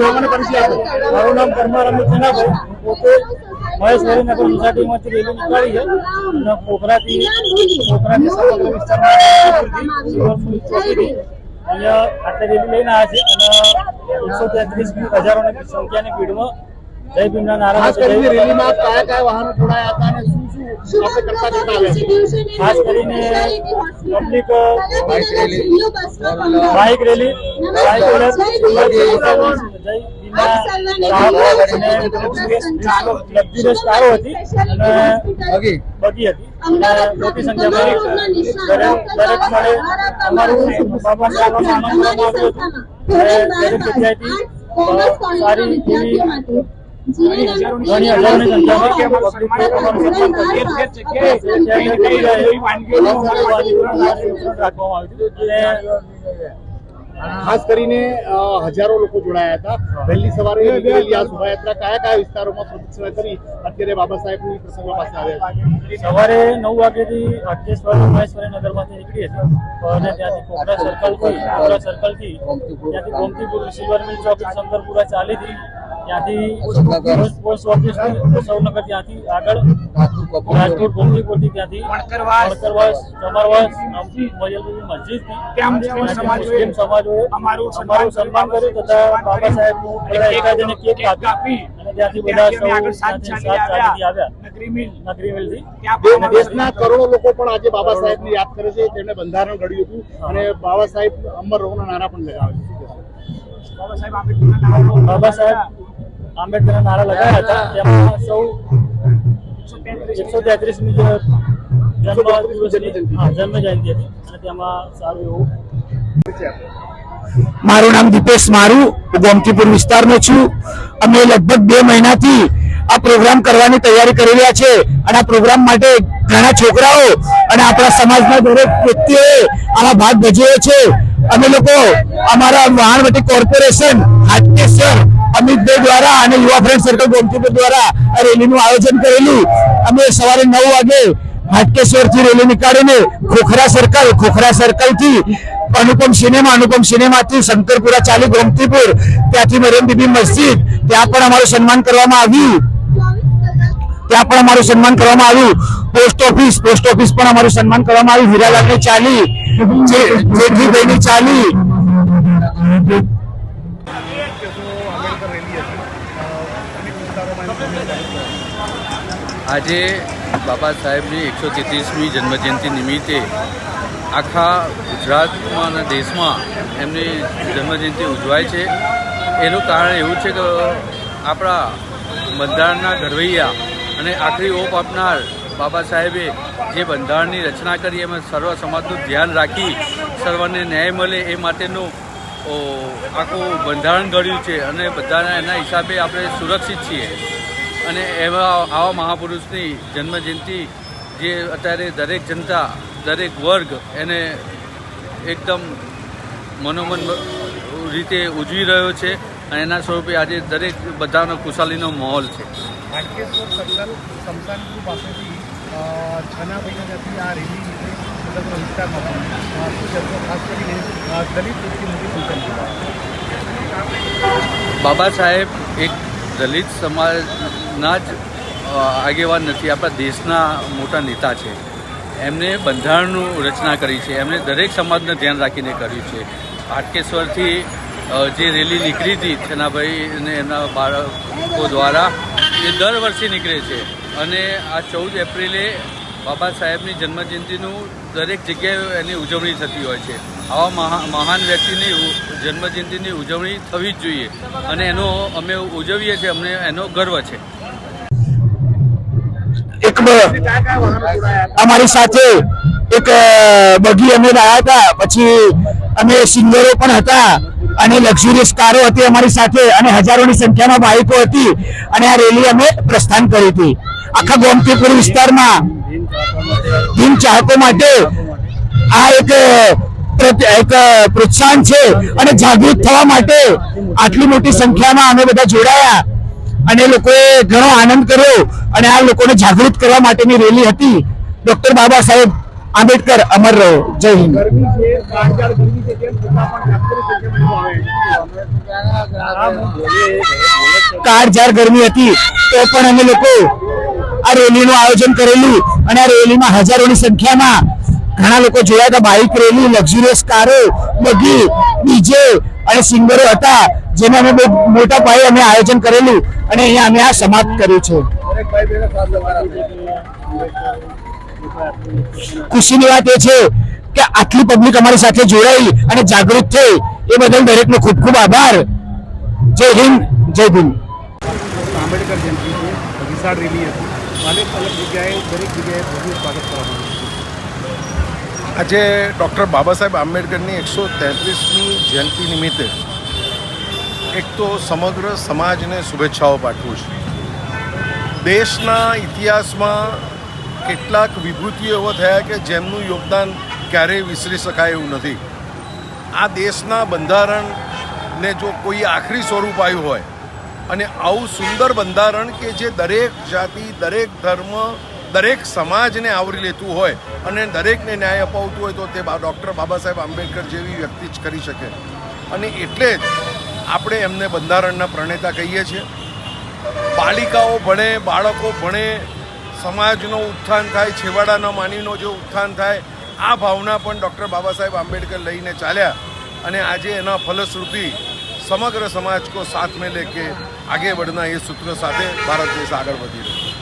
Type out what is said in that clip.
લોકોને પરિચય આપો। મારું નામ પરમાર અમિત જનાભાઈ, પોતે મહેશવરીનગર સોસાયટીમાંથી રેલી નીકાળી છે અને પોખરાથી સમગ્ર વિસ્તારમાં અહીંયા આટલી રેલી લઈને આવ્યા છે અને 133 હજારોની સંખ્યાની ભીડમાં જય ભીમના નારા ખાસ કરીને રેલીમાં કયા વાહનો જોડાયા હતા અને શું આપણે કરતા આવ્યા? ખાસ કરીને પબ્લિક બાઇક રેલી કારો હતી અને બગી હતી અને મોટી સંખ્યામાં દરેક સ્થળે અમારું બાબા સાહેબનો સન્માન કરવામાં આવ્યું હતું અને દરેક જગ્યાએથી સારી એવી ઘણી હજારોની સંખ્યામાં રાખવામાં આવ્યું હતું। ખાસ કરીને હજારો લોકો જોડાયા હતા। વહેલી સવારે નીકળેલી આ શોભાયાત્રા કયા વિસ્તારોમાં પ્રદક્ષિણા કરી અત્યારે બાબા સાહેબની પ્રસંગો પાસે આવ્યા છે? સવારે 9 વાગ્યાથી અટકેશ્વર મહેશવરીનગરમાંથી નીકળી હતી અને ત્યાંથી કોકરા સર્કલથી ત્યાંથી ગોમતીપુર સિલ્વર મિલ ચોક શંકરપુરા ચાલીથી ત્યાંથી પોસ્ટ ઓફિસ સૌનગર ત્યાંથી આગળ રાજકોટ ગોમતીપુરથી ત્યાંથી મણકરવાસ ચમરવાસ મસ્જિદ સમાજોએ અમારું સન્માન કર્યું તથા બાબા સાહેબનું એકાદને કેક કાપી અને ત્યાંથી બધા આવ્યા નગરી મિલથી। દેશના કરોડો લોકો પણ આજે બાબા સાહેબને યાદ કરે છે, તેમણે બંધારણ ઘડ્યું હતું અને બાબા સાહેબ અમર રહોના નારા પણ લગાવે છે। બાબા સાહેબ આંબેડકરના નારા લગાવ્યા હતા, તેમાં સૌ 133મી જન્મ જયંતિ હતી અને તેમાં સારું એવું। મારું નામ દીપેશ મારું, ગોમતીપુર વિસ્તારનો છું। અમે લગભગ 2 મહિનાથી આ પ્રોગ્રામ કરવાની તૈયારી કરી રહ્યા છે અને આ પ્રોગ્રામ માટે ઘણા છોકરાઓ અને આપણા સમાજના દરેક વ્યક્તિઓએ આમાં ભાગ ભજવ્યો છે। અમે લોકો અમારા વહાણવટી કોર્પોરેશન હાટકેશ્વર અમિતભાઈ દ્વારા અને યુવા ફ્રેન્ડ સર્કલ ગોમતીપુર દ્વારા આ રેલીનું આયોજન કરેલું। અમે સવારે 9 વાગે હાટકેશ્વર થી રેલી નીકાળીને ખોખરા સર્કલ થી અનુપમ સિનેમાથી શંકરપુરા ચાલી ગોમતીપુર, ત્યાંથી મરિયમ બીબી મસ્જિદ, ત્યાં પણ અમારું સન્માન કરવામાં આવ્યું। પોસ્ટ ઓફિસ પણ અમારું સન્માન કરવામાં આવ્યું। હીરાલાલની ચાલી, જેઠીભાઈની ચાલી। આજે બાબા સાહેબની 133મી જન્મજયંતિ નિમિત્તે આખા ગુજરાતમાં અને દેશમાં એમની જન્મજયંતિ ઉજવાય છે। એનું કારણ એવું છે કે આપણા બંધારણના ઘડવૈયા અને આખરી ઓપ આપનાર બાબા સાહેબે જે બંધારણની રચના કરી એમાં સર્વ સમાજનું ધ્યાન રાખી સર્વને ન્યાય મળે એ માટેનું આખું બંધારણ ઘડ્યું છે અને બધાના એના હિસાબે આપણે સુરક્ષિત છીએ। અને એવા આવા મહાપુરુષની જન્મજયંતિ જે અત્યારે દરેક જનતા દરેક વર્ગ એને એકદમ મનોમન રીતે ઉજવી રહ્યો છે અને એના સ્વરૂપે આજે દરેક બધાનો ખુશાલીનો માહોલ છે। હાટકેશ્વર સર્કલ સમસાનપુર પાસેથી છનાભાઈના ત્યાંથી આ રેલી નીકળી સમગ્ર વિસ્તારમાં ખાસ કરીને દલિત વ્યક્તિ મોટી સંખ્યામાં। બાબા સાહેબ એક દલિત સમાજના જ આગેવાન નથી, આપણા દેશના મોટા નેતા છે। એમને બંધારણનું રચના કરી છે, એમણે દરેક સમાજને ધ્યાન રાખીને કર્યું છે। હાટકેશ્વરથી જે રેલી નીકળી હતી છનાભાઈ અને એમના બાળકો દ્વારા એ દર વર્ષે નીકળે છે અને આ 14 એપ્રિલે બાબા સાહેબની જન્મજયંતિનું દરેક જગ્યાએ એની ઉજવણી થતી હોય છે। આવા મહાન વ્યક્તિની જન્મજયંતિની ઉજવણી થવી જ જોઈએ અને એનો અમે ઉજવીએ છીએ, અમને એનો ગર્વ છે। અમારી સાથે એક બગી અમે લાયા હતા, પછી અમે સિંગરો પણ હતા અને લક્ઝુરિયસ કારો હતી અમારી સાથે અને હજારોની સંખ્યામાં બાઇકો હતી અને આ રેલી અમે પ્રસ્થાન કરી હતી। આખા ગોમતીપુર વિસ્તારમાં ભીમ ચાહકો માટે આ એક પ્રોત્સાહન છે અને જાગૃત થવા માટે આટલી મોટી સંખ્યામાં અમે બધા જોડાયા અને લોકોએ ઘણો આનંદ કર્યો અને આ લોકોને જાગૃત કરવા માટેની રેલી હતી। ડોક્ટર બાબા સાહેબ આંબેડકર અમર રહો. જય હિન્દ. ગરમી છે, કાળઝાળ ગરમી છે, કેમ છતાં પણ લાખોની સંખ્યામાં આવે. કાળઝાળ ગરમી હતી તો પણ અમે લોકો આ રેલીનું આયોજન કરેલું અને આ રેલીમાં હજારોની સંખ્યામાં ઘણા લોકો જોયા હતા. બાઇક રેલી, લક્ઝુરિયસ કારો, બગી, ડીજે અને સિંગરો હતા, જેને અમે બહુ મોટા પાયે અમે આયોજન કરેલું અને અહીંયા અમે આ સમાપ્ત કર્યું છે. દરેક ભાઈ બહેનો સાથ સહકાર આપે. ખુશીની વાત એ છે કે આટલી પબ્લિક અમારી સાથે જોડાઈ અને જાગૃત થઈ, એ બદલ દરેકનો ખૂબ ખૂબ આભાર. જય હિન્દ, જય ભીમ. આંબેડકર જયંતિ છે, વિશાળ રેલી હતી. અનેક અલગ જગ્યાએ દરેક જગ્યાએ ભવ્ય સ્વાગત કરવામાં આવ્યું. આજે ડૉક્ટર બાબા સાહેબ આંબેડકરની 133મી જયંતિ નિમિત્તે એક તો સમગ્ર સમાજને શુભેચ્છાઓ પાઠવું છું. દેશના ઇતિહાસમાં કેટલાક વિભૂતિઓ એવો થયા કે જેમનું યોગદાન ક્યારેય વિસરી શકાય એવું નથી. આ દેશના બંધારણને જો કોઈ આખરી સ્વરૂપ આવ્યું હોય અને આવું સુંદર બંધારણ કે જે દરેક જાતિ, દરેક ધર્મ, દરેક સમાજને આવરી લેતું હોય અને દરેકને ન્યાય અપાવતું હોય તો તે ડૉક્ટર બાબા સાહેબ આંબેડકર જેવી વ્યક્તિ જ કરી શકે. અને એટલે જ આપણે એમને બંધારણના પ્રણેતા કહીએ છીએ. બાલિકાઓ ભણે, બાળકો ભણે, સમાજનો ઉત્થાન થાય, છેવાડાના માનવીનો જો ઉત્થાન થાય, આ ભાવના પણ ડૉક્ટર બાબા સાહેબ આંબેડકર લઈને ચાલ્યા અને આજે એના ફલશ્રુતિ સમગ્ર સમાજ કો સાથ में लेके आगे बढ़ना ये सूत्र સાથે ભારત દેશ આગળ વધી રહ્યો.